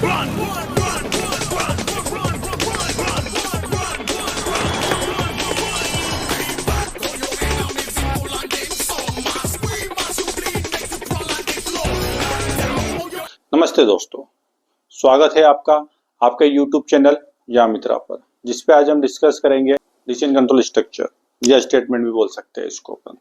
नमस्ते दोस्तों, स्वागत है आपका आपके YouTube चैनल या मित्रा पर, जिस पे आज हम डिस्कस करेंगे डिसीजन कंट्रोल स्ट्रक्चर या स्टेटमेंट भी बोल सकते हैं इसको अपन।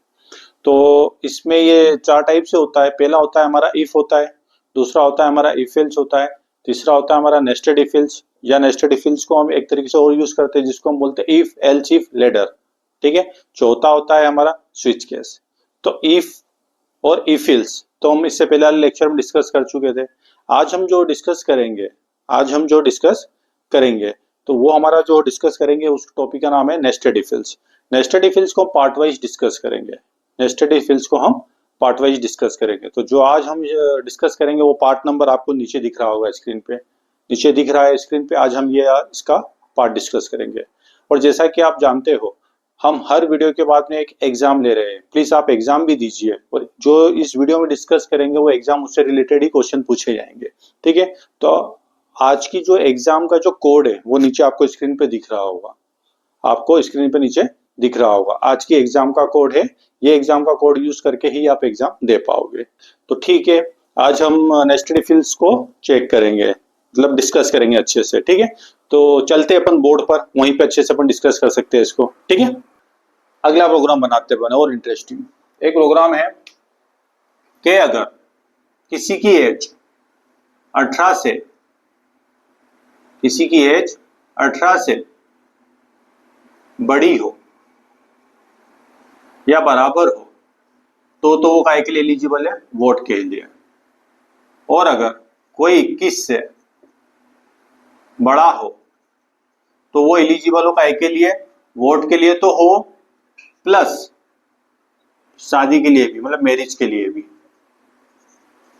तो इसमें ये चार टाइप से होता है। पहला होता है हमारा इफ होता है, दूसरा होता है हमारा इफ एल्स होता है, तीसरा होता है हमारा नेस्टेड इफ एल्स या नेस्टेड इफ एल्स को हम एक तरीके से और यूज करते हैं जिसको हम बोलते हैं इफ एल्स इफ लेडर। ठीक है। चौथा होता है हमारा स्विच केस। तो इफ और इफ एल्स तो हम इससे पहले वाले लेक्चर में डिस्कस कर चुके थे। आज हम जो डिस्कस करेंगे तो वो हमारा जो डिस्कस करेंगे उस टॉपिक का नाम है nested if else. Nested if else को हम पार्ट वाइज डिस्कस करेंगे। तो जो आज हम डिस्कस करेंगे वो पार्ट नंबर आपको नीचे दिख रहा होगा स्क्रीन पे। आज हम ये इसका पार्ट डिस्कस करेंगे। और जैसा कि आप जानते हो, हम हर वीडियो के बाद में एक एग्जाम ले रहे हैं। प्लीज आप एग्जाम भी दीजिए, और जो इस वीडियो में डिस्कस करेंगे वो एग्जाम उससे रिलेटेड ही क्वेश्चन पूछे जाएंगे। ठीक है। तो आज की जो एग्जाम का जो कोड है वो नीचे आपको स्क्रीन पे दिख रहा होगा। आज की एग्जाम का कोड है, ये एग्जाम का कोड यूज करके ही आप एग्जाम दे पाओगे। तो ठीक है, आज हम नेस्टेड इफ एल्स को चेक करेंगे, मतलब डिस्कस करेंगे अच्छे से। ठीक है। तो चलते अपन बोर्ड पर, वहीं पे अच्छे से अपन डिस्कस कर सकते हैं इसको। ठीक है। अगला प्रोग्राम बनाते हैं और इंटरेस्टिंग एक प्रोग्राम है कि अगर किसी की एज 18 से बड़ी हो या बराबर हो तो वो काय के लिए एलिजिबल है? वोट के लिए। और अगर कोई 21 से बड़ा हो तो वो एलिजिबल हो काय के लिए? वोट के लिए तो हो, प्लस शादी के लिए भी, मतलब मैरिज के लिए भी,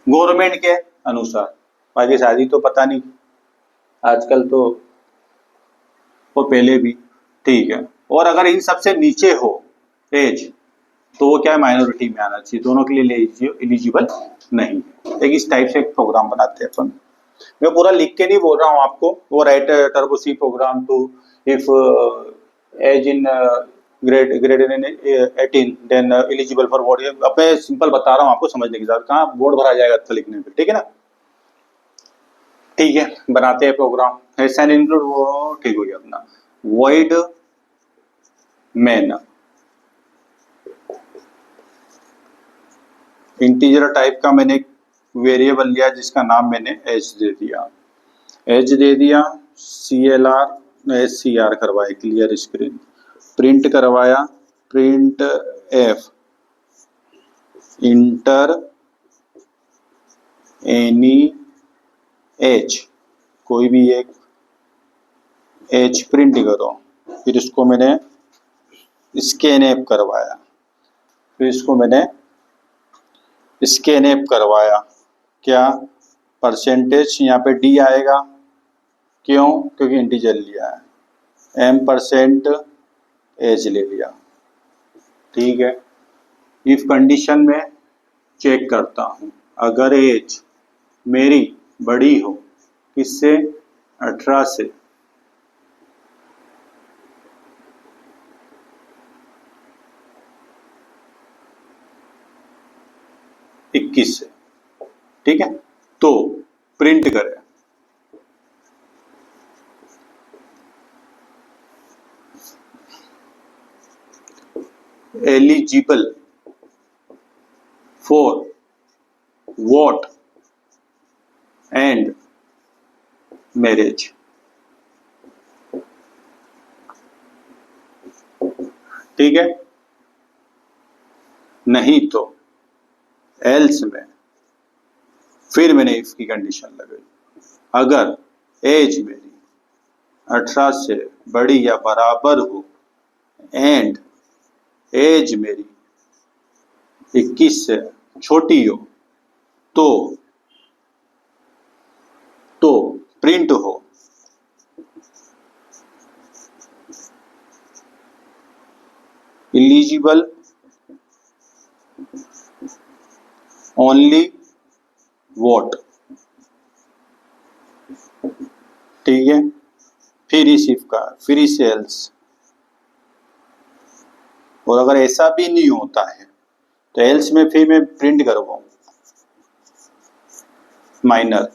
गवर्नमेंट के अनुसार। बाकी शादी तो पता नहीं आजकल तो, वो पहले भी। ठीक है। और अगर इन सबसे नीचे हो एज तो वो क्या है? माइनॉरिटी में आना चाहिए। दोनों के लिए एलिजिबल नहीं। एक इस टाइप से एक प्रोग्राम बनाते हैं अपन। मैं पूरा लिख के नहीं बोल रहा हूँ आपको। वो write turbo C program to if age in greater than 18 then eligible for vote. अब मैं सिंपल बता रहा हूँ आपको समझने के साथ, कहाँ बोर्ड भरा जाएगा अच्छा लिखने पे। ठीक है ना। ठीक है, बनाते हैं प्रोग्राम। साइन इंक्लूड वो ठीक हो गया अपना। वॉइड मैन इंटीजर टाइप का मैंने एक वेरिएबल लिया जिसका नाम मैंने एच दे दिया। CLR SCR करवाया, क्लियर स्क्रीन। प्रिंट करवाया, print F inter any H, कोई भी एक एच प्रिंट करो। फिर इसको मैंने स्कैनएप करवाया, क्या? परसेंटेज, यहाँ पे डी आएगा। क्यों? क्योंकि इंटीजर लिया है। M% एज ले लिया। ठीक है। इफ कंडीशन में चेक करता हूं, अगर एज मेरी बड़ी हो किससे? 18 से। इक्कीस से। ठीक है। तो प्रिंट करें eligible for vote and marriage. ठीक है। नहीं तो एल्स में फिर मैंने इफ की कंडीशन लगाई, अगर एज मेरी 18 से बड़ी या बराबर हो एंड एज मेरी 21 से छोटी हो तो प्रिंट हो एलिजिबल ओनली वोट। ठीक है, फिर इस इफ का, फिर इस एल्स। और अगर ऐसा भी नहीं होता है तो एल्स में फिर मैं प्रिंट करवाऊँ माइनर,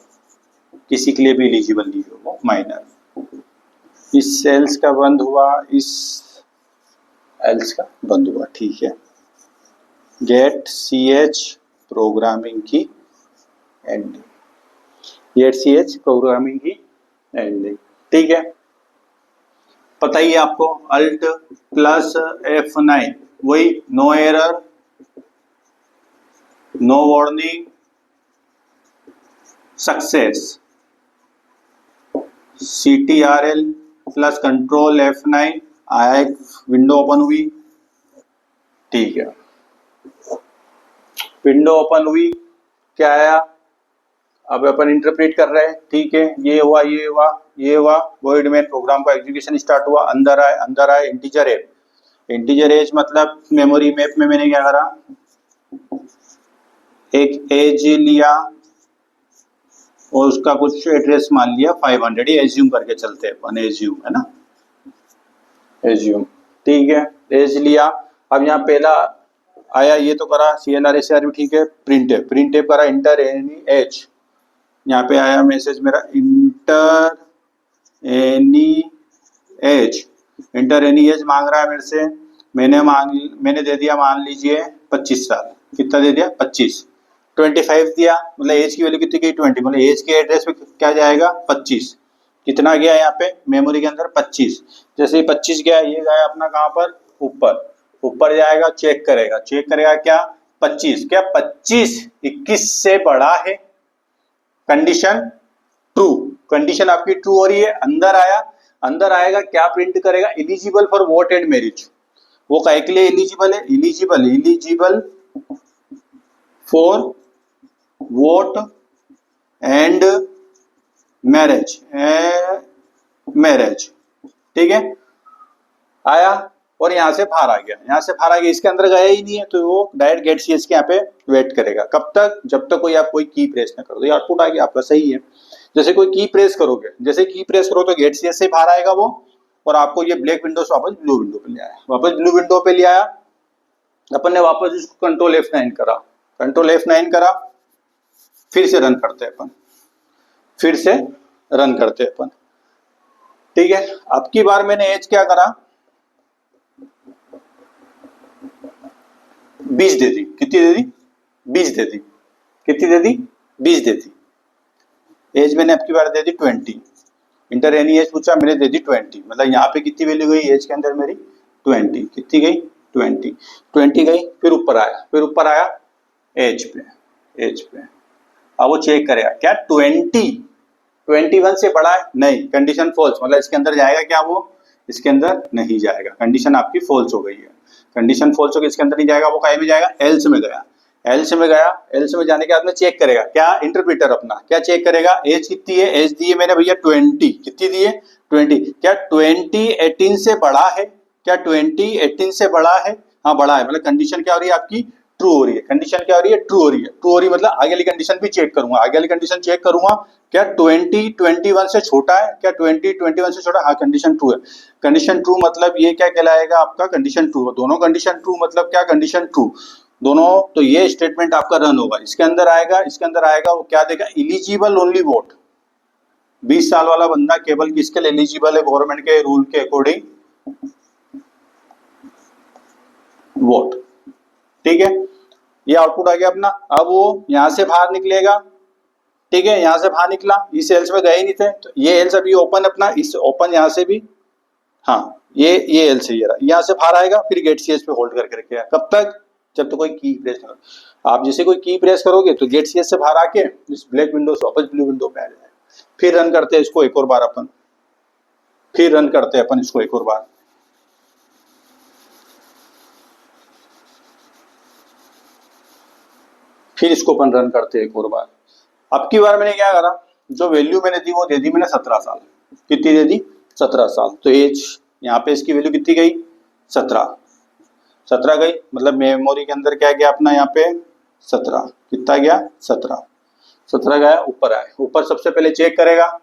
किसी के लिए भी एलिजिबल नहीं हो वो माइनर। इस सेल्स का बंद हुआ, इस एल्स का बंद हुआ, ठीक है। गेट सी एच प्रोग्रामिंग की ending, get C H programming की एंडिंग, ठीक है। पता ही है आपको, अल्ट प्लस F9, वही no error, no warning, success. CTRL plus control F9 आया, एक विंडो ओपन हुई, ठीक है। विंडो ओपन हुई, क्या आया, अब अपन इंटरप्रेट कर रहे हैं, ठीक है। ये हुआ, ये हुआ, ये हुआ, वॉइड मेन प्रोग्राम का एग्जीक्यूशन स्टार्ट हुआ, अंदर आए इंटीजर एज। इंटीजर एज मतलब मेमोरी मैप में मैंने क्या करा, एक एज लिया और उसका कुछ एड्रेस मान लिया 500, ये एज्यूम करके चलते हैं अपन, एज्यूम है ना, एज्यूम, ठीक है। एज लिया, अब यहाँ पहला आया, ये तो करा CLR SCR भी, ठीक है। प्रिंट टेप करा, इंटर एनी एज, यहाँ पे आया मैसेज मेरा, inter any as, inter any as मांग रहा है मेरे से, मैंने दे दिया मान लीजिए 25 साल, कितना दे दिया 25, 25 दिया, मतलब एज की वैल्यू कितनी गई 20, मतलब एज के एड्रेस पे क्या जाएगा 25, कितना गया यहाँ पे मेमोरी के अंदर 25, जैसे ही 25 गया, ये गया अपना कहाँ पर, ऊपर जाएगा, चेक करेगा क्या 25, क्या 25 21 से बड़ा है, कंडीशन ट्रू, कंडीशन आपकी ट्रू हो रही है। अंदर आएगा, क्या प्रिंट करेगा, eligible for vote and marriage, वो काहे के लिए एलिजिबल है, eligible for vote and marriage, ठीक है। आया और यहाँ से बाहर आ गया, इसके अंदर गया ही नहीं है, तो वो डायरेक्ट गेट सीएस के यहाँ पे वेट करेगा, कब तक, जब तक कोई आप कोई की प्रेस ना करो, तो आउटपुट आ गया आपका, सही है। जैसे कोई की प्रेस करो तो गेट सीएस से बाहर आएगा वो, और आपको ये ब्लैक विंडो से वापस ब्लू विंडो पे ले आया, अपन ने वापस इसको कंट्रोल F9 करा, फिर से रन करते हैं अपन, ठीक है। अब की बार मैंने एज क्या करा, 20 दे दी, कितनी दे दी 20 दे दी, कितनी दे दी 20 दे दी। एज मैंने अब की बार दे दी 20, इंटर एनी एज पूछा, मैंने दे दी 20, मतलब यहाँ पे कितनी वैल्यू गई एज के अंदर मेरी 20, कितनी गई 20 गई, फिर ऊपर आया एज पे, अब वो चेक करेगा क्या 21 से बड़ा है, नहीं, कंडीशन फॉल्स, मतलब इसके अंदर जाएगा क्या, वो इसके अंदर नहीं जाएगा, कंडीशन आपकी फॉल्स हो गई है, कंडीशन फॉल्स हो गई, इसके अंदर नहीं जाएगा, वो काहे में जाएगा, एल्स में गया, एल्स में जाने के बाद में चेक करेगा क्या, इंटरप्रेटर अपना क्या चेक करेगा, एज कितनी है, एज दी है मैंने भैया 20, कितनी दी है 20, क्या 20 18 से बड़ा है, क्या 20 18 से बड़ा है, हाँ बड़ा है, मतलब कंडीशन क्या हो रही है आपकी, ट्रू हो रही है, कंडीशन क्या हो रही है, ट्रू हो रही है, मतलब आगे वाली कंडीशन भी चेक करूंगा, क्या 20 21 से छोटा है, क्या 20 21 से छोटा, हाँ कंडीशन ट्रू है, कंडीशन ट्रू मतलब ये क्या कहलाएगा आपका, कंडीशन ट्रू, दोनों कंडीशन ट्रू मतलब क्या, कंडीशन ट्रू दोनों, तो ये स्टेटमेंट आपका रन होगा, इसके अंदर आएगा वो क्या देगा, इलिजिबल ओनली वोट, 20 साल वाला बंदा केवल किसके लिए एलिजिबल है, गवर्नमेंट के रूल के अकॉर्डिंग वोट, ठीक है। ये आउटपुट आ गया अपना, अब वो यहां से बाहर निकलेगा, ठीक है, यहां से बाहर निकला, इस एल्स में गए ही नहीं थे, तो ये एल्स अभी ओपन अपना, इस ओपन यहां से भी, हाँ ये एल्स है, ये रहा, यहां से बाहर आएगा, फिर गेट सीएस पे होल्ड करके रखेगा, कब तक, जब तो कोई की प्रेस करो, आप जैसे कोई की प्रेस करोगे तो गेट सीएस से बाहर आके इस ब्लैक विंडो से वापस ब्लू विंडो पे आ जाए, फिर रन करते हैं इसको एक और बार अपन, फिर इसको अपन रन करते हैं एक और बार। अब की बार मैंने क्या करा, जो वैल्यू मैंने दी वो दे दी मैंने 17 साल, कितनी दे दी 17 साल, तो एज यहाँ पे इसकी वैल्यू कितनी गई 17 गई, मतलब मेमोरी के अंदर क्या गया अपना यहाँ पे 17, कितना गया 17, 17 गया, ऊपर आए, ऊपर सबसे पहले चेक करेगा,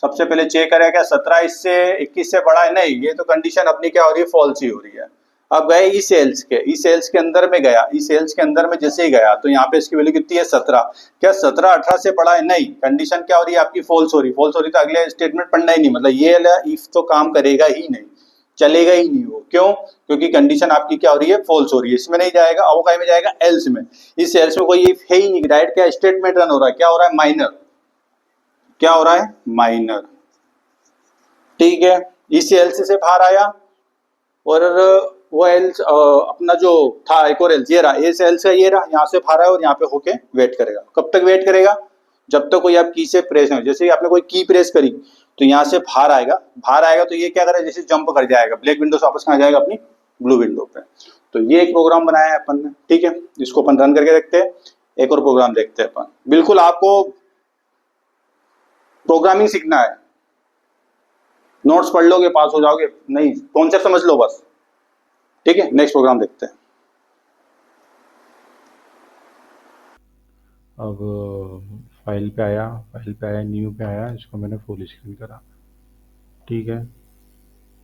सबसे पहले चेक करेगा 17 इससे 21 से बड़ा है, नहीं, ये तो कंडीशन अपनी क्या हो रही है, फॉल्स ही हो रही है। अब गए ई सेल्स के अंदर में गया, ई सेल्स के अंदर में जैसे ही गया तो यहाँ पे इसकी वैल्यू कितनी है 17, क्या 17 18 से बड़ा है, नहीं, कंडीशन क्या हो रही है आपकी, फॉल्स हो रही, फॉल्स हो रही तो अगले स्टेटमेंट पढ़ना ही नहीं, मतलब ये इफ तो काम करेगा ही नहीं, चलेगा ही नहीं वो, क्यों, क्योंकि कंडीशन आपकी क्या हो रही है, फॉल्स हो रही है, इसमें नहीं जाएगा, अब वो में जाएगा एल्स में, इस एल्स में कोई इफ है ही नहीं, डायरेक्ट क्या स्टेटमेंट रन हो रहा है, क्या हो रहा है, माइनर, क्या हो रहा है, माइनर, ठीक है, इस एल्स से बाहर आया और वो एल्स अपना जो था एक और एल्स ये रहा, इस एल्स का ये रहा, यहाँ से बाहर आया और यहाँ पे होके वेट करेगा, कब तक वेट करेगा, जब तक कोई आप की से प्रेस नहीं, जैसे ही आपने कोई की प्रेस करी तो यहाँ से बाहर आएगा, बाहर आएगा तो ये क्या करेगा, जैसे जंप कर जाएगा, ब्लैक विंडो से वापस कहाँ जाएगा, अपनी ब्लू विंडो पे। तो ये एक प्रोग्राम बनाया है अपन ने, ठीक है, इसको अपन रन करके देखते हैं, एक और प्रोग्राम देखते हैं अपन, बिल्कुल आपको प्रोग्रामिंग सीखना है, नोट्स पढ़ लोगे पास हो जाओगे नहीं, कॉन्सेप्ट समझ लो बस, ठीक है, नेक्स्ट प्रोग्राम देखते हैं। अब फाइल पे आया, न्यू पे आया, इसको मैंने फुल स्क्रीन करा, ठीक है,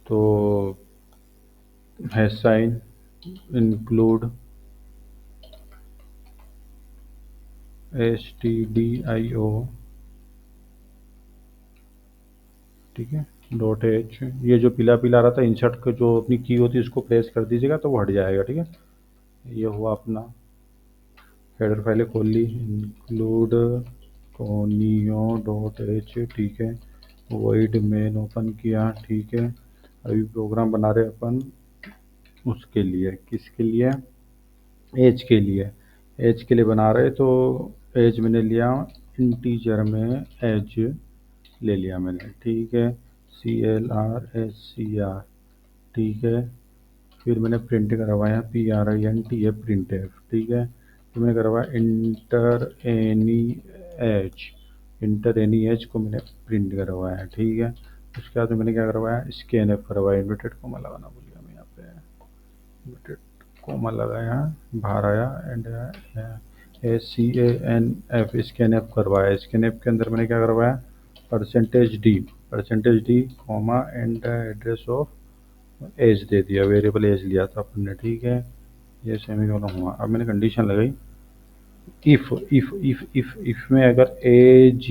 तो हैश साइन इंक्लूड stdio, ठीक है, .h, ये जो पीला पीला आ रहा था इंसर्ट का जो अपनी की होती है उसको प्रेस कर दीजिएगा तो वो हट जाएगा, ठीक है, ये हुआ अपना हेडर फाइल खोल ली, इंक्लूड conio.h, ठीक है, void मेन ओपन किया, ठीक है, अभी प्रोग्राम बना रहे अपन उसके लिए, किसके लिए, एज के लिए, एज के लिए बना रहे, तो एज मैंने लिया इंटीजर में, एज ले लिया मैंने, ठीक है, CLRSCR, ठीक है, फिर मैंने प्रिंट करवाया PRINT है, प्रिंट एफ, ठीक है, फिर मैंने करवाया इंटर एनी एच को मैंने प्रिंट करवाया, ठीक है, उसके बाद मैंने क्या करवाया, स्कैन एफ करवाया, इन्वर्टेड कोमा लगाना भूल गया मैं यहाँ पे, इन्वर्टेड कोमा लगाया, बाहर आया एंड SCANF, स्कैन एफ करवाया, स्कैन एफ के अंदर मैंने क्या करवाया, %d comma and address of age दे दिया, वेरिएबल एज लिया था अपन ने, ठीक है, ये सेमीकोलन हुआ। अब मैंने कंडीशन लगाई, इफ में अगर एज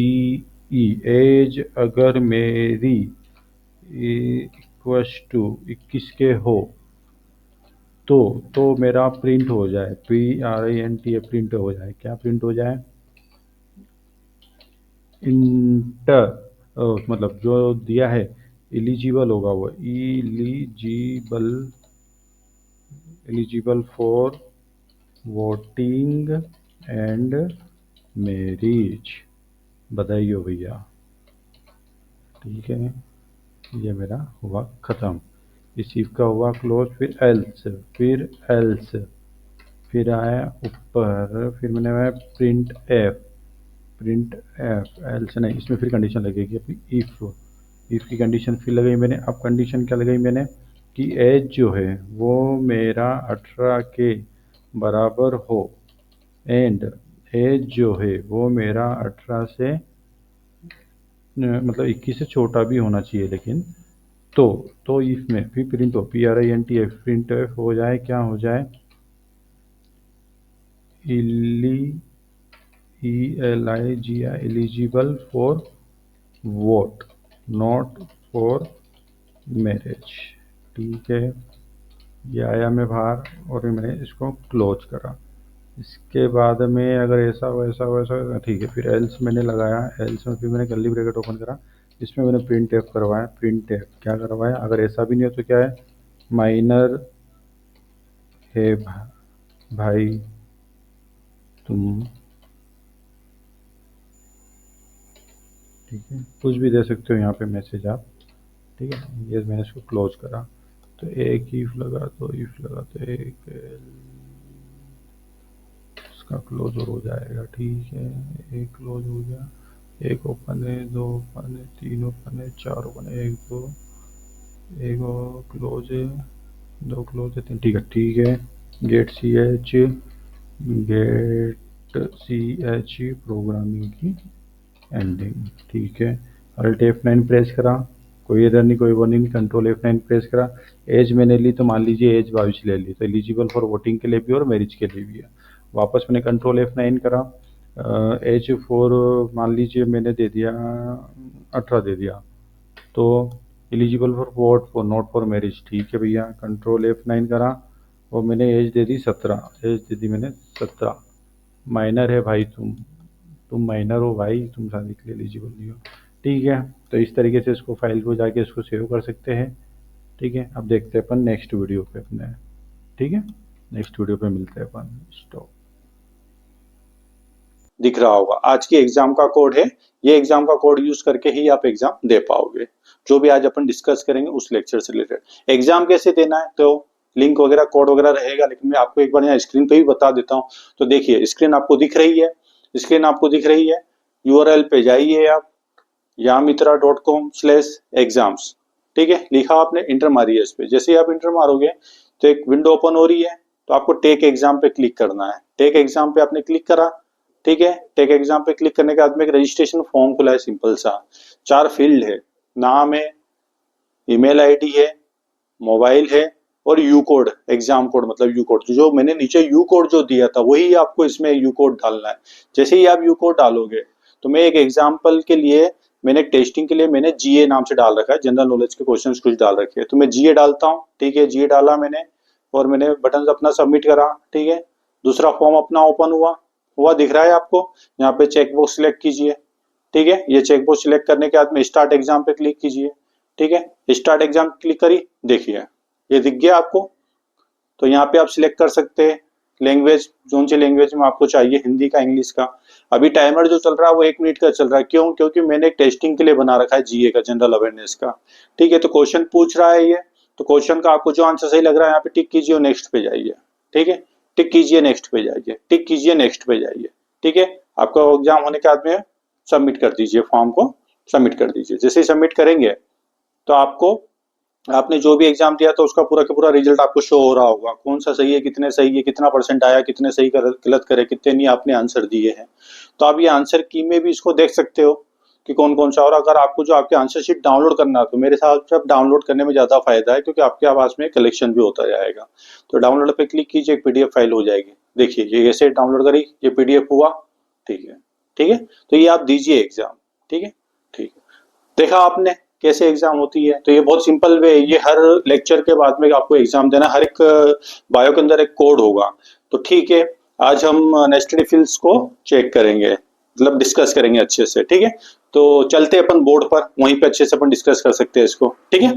अगर मेरी इक्वस टू 21 के हो तो मेरा प्रिंट हो जाए, PRINT प्रिंट हो जाए, क्या प्रिंट हो जाए, इंटर, मतलब जो दिया है एलिजिबल होगा, वो eligible for voting and marriage, बधाई हो भैया, ठीक है, ये मेरा हुआ ख़त्म, इस इफ का हुआ क्लोज, फिर एल्स, फिर आया ऊपर, फिर मैंने आया प्रिंट एफ, एल्स नहीं, इसमें फिर कंडीशन लगेगी अपनी, इफ़ की कंडीशन फिर लगाई मैंने, अब कंडीशन क्या लगाई मैंने कि एज जो है वो मेरा 18 के बराबर हो, एंड एज जो है वो मेरा 18 से मतलब 21 से छोटा भी होना चाहिए, लेकिन तो इफ में फिर प्रिंट हो, PRINT प्रिंट हो जाए, क्या हो जाए, eligible for vote not for marriage, ठीक है, ये आया मैं बाहर और मैंने इसको क्लोज करा, इसके बाद में अगर ऐसा वैसा ठीक है, फिर एल्स मैंने लगाया, एल्स में फिर मैंने कर्ली ब्रैकेट ओपन करा, इसमें मैंने प्रिंट एफ करवाया, प्रिंट एफ क्या करवाया, अगर ऐसा भी नहीं हो तो क्या है, माइनर है भाई तुम, ठीक है, कुछ भी दे सकते हो यहाँ पे मैसेज आप, ठीक है, ये मैंने इसको क्लोज करा, तो एक इफ लगा तो एक इसका क्लोज हो जाएगा, ठीक है, एक क्लोज हो गया, एक ओपन है, दो ओपन है, तीन ओपन है, चार ओपन है, एक और क्लोज है, दो क्लोज है, तीन, ठीक है, get CH, get .ch programming की एंडिंग, ठीक है। अल्ट F9 प्रेस करा, कोई एरर नहीं, कोई वार्निंग नहीं, कंट्रोल F9 प्रेस करा। एज मैंने ली तो मान लीजिए एज 22 ले ली, तो एलिजिबल फॉर वोटिंग के लिए भी और मैरिज के लिए भी है। वापस मैंने कंट्रोल F9 करा, एज फॉर मान लीजिए मैंने दे दिया 18 दे दिया, तो eligible for vote for not for marriage, ठीक है भैया। कंट्रोल F9 करा और मैंने as they the 17, as they दी मैंने 17। माइनर है भाई, तुम माइनर हो भाई, तुम शादी के लिए एलिजिबल नहीं हो, ठीक है। तो इस तरीके से इसको फाइल को जाके इसको सेव कर सकते हैं, ठीक है। अब देखते हैं अपन नेक्स्ट वीडियो पे अपने, ठीक है। नेक्स्ट वीडियो पे मिलते हैं अपन। स्टॉप। दिख रहा होगा आज के एग्जाम का कोड है, ये एग्जाम का कोड यूज करके ही आप एग्जाम दे पाओगे। जो भी आज अपन डिस्कस करेंगे उस लेक्चर से रिलेटेड। एग्जाम कैसे देना है तो लिंक वगैरह कोड वगैरह रहेगा, लेकिन मैं आपको एक बार यहाँ स्क्रीन पे भी बता देता हूँ। तो देखिए स्क्रीन आपको दिख रही है, स्क्रीन आपको दिख रही है। यूआरएल पे जाइए आप, yamitra.com/exams, ठीक है। लिखा आपने, इंटर मारिए इस पे। जैसे ही आप इंटर मारोगे तो एक विंडो ओपन हो रही है, तो आपको टेक एग्जाम पे क्लिक करना है। टेक एग्जाम पे आपने क्लिक करा, ठीक है। टेक एग्जाम पे क्लिक करने के बाद में एक रजिस्ट्रेशन फॉर्म खुला है, सिंपल सा। 4 फील्ड है, नाम है, ईमेल आईडी है, मोबाइल है और यू कोड, एग्जाम कोड मतलब यू कोड। जो मैंने नीचे यू कोड जो दिया था वही आपको इसमें यू कोड डालना है। जैसे ही आप यू कोड डालोगे तो मैं एक एग्जाम्पल के लिए, मैंने टेस्टिंग के लिए मैंने जीए नाम से डाल रखा है, जनरल नॉलेज के क्वेश्चंस कुछ डाल रखे हैं, तो मैं जीए डालता हूँ, ठीक है। जीए डाला मैंने और मैंने बटन अपना सबमिट करा, ठीक है। दूसरा फॉर्म अपना ओपन हुआ दिख रहा है आपको। यहाँ पे चेकबॉक्स सिलेक्ट कीजिए, ठीक है। ये चेकबॉक्स सिलेक्ट करने के बाद में स्टार्ट एग्जाम पे क्लिक कीजिए, ठीक है। स्टार्ट एग्जाम क्लिक करी, देखिए ये दिख गया आपको। तो यहाँ पे आप सिलेक्ट कर सकते हैं लैंग्वेज, कौन सी लैंग्वेज में आपको चाहिए, हिंदी का, इंग्लिश का। अभी टाइमर जो चल रहा है वो 1 मिनट का चल रहा है, क्यों? क्योंकि मैंने टेस्टिंग के लिए बना रखा है जीए का, जनरल अवेयरनेस का, ठीक है। तो क्वेश्चन पूछ रहा है ये, तो क्वेश्चन का आपको जो आंसर सही लग रहा है यहाँ पे टिक कीजिए और नेक्स्ट पे जाइए, ठीक है। टिक कीजिए, नेक्स्ट पे जाइए, टिक कीजिए, नेक्स्ट पे जाइए, ठीक है। आपका एग्जाम होने के बाद में सबमिट कर दीजिए, फॉर्म को सबमिट कर दीजिए। जैसे ही सबमिट करेंगे तो आपको, आपने जो भी एग्जाम दिया था उसका पूरा का पूरा रिजल्ट आपको शो हो रहा होगा, कौन सा सही है, कितने सही है, कितना परसेंट आया, कितने सही गलत करे, कितने नहीं आपने आंसर दिए हैं। तो आप ये आंसर की में भी इसको देख सकते हो कि कौन कौन सा। और अगर आपको जो आपके आंसर शीट डाउनलोड करना है तो मेरे हिसाब से डाउनलोड करने में ज्यादा फायदा है, क्योंकि आपके आवाज में कलेक्शन भी होता जाएगा। तो डाउनलोड पे क्लिक कीजिए, एक पीडीएफ फाइल हो जाएगी। देखिए ये ऐसे डाउनलोड करी, ये पीडीएफ हुआ, ठीक है, ठीक है। तो ये आप दीजिए एग्जाम, ठीक है, ठीक है। देखा आपने कैसे एग्जाम होती है। तो ये बहुत सिंपल वे, ये हर लेक्चर के बाद में आपको एग्जाम देना, हर एक बायो के अंदर एक कोड होगा। तो ठीक है, आज हम नेस्टेड फील्ड्स को चेक करेंगे, मतलब डिस्कस करेंगे अच्छे से, ठीक है। तो चलते अपन बोर्ड पर, वहीं पे अच्छे से अपन डिस्कस कर सकते हैं इसको, ठीक है।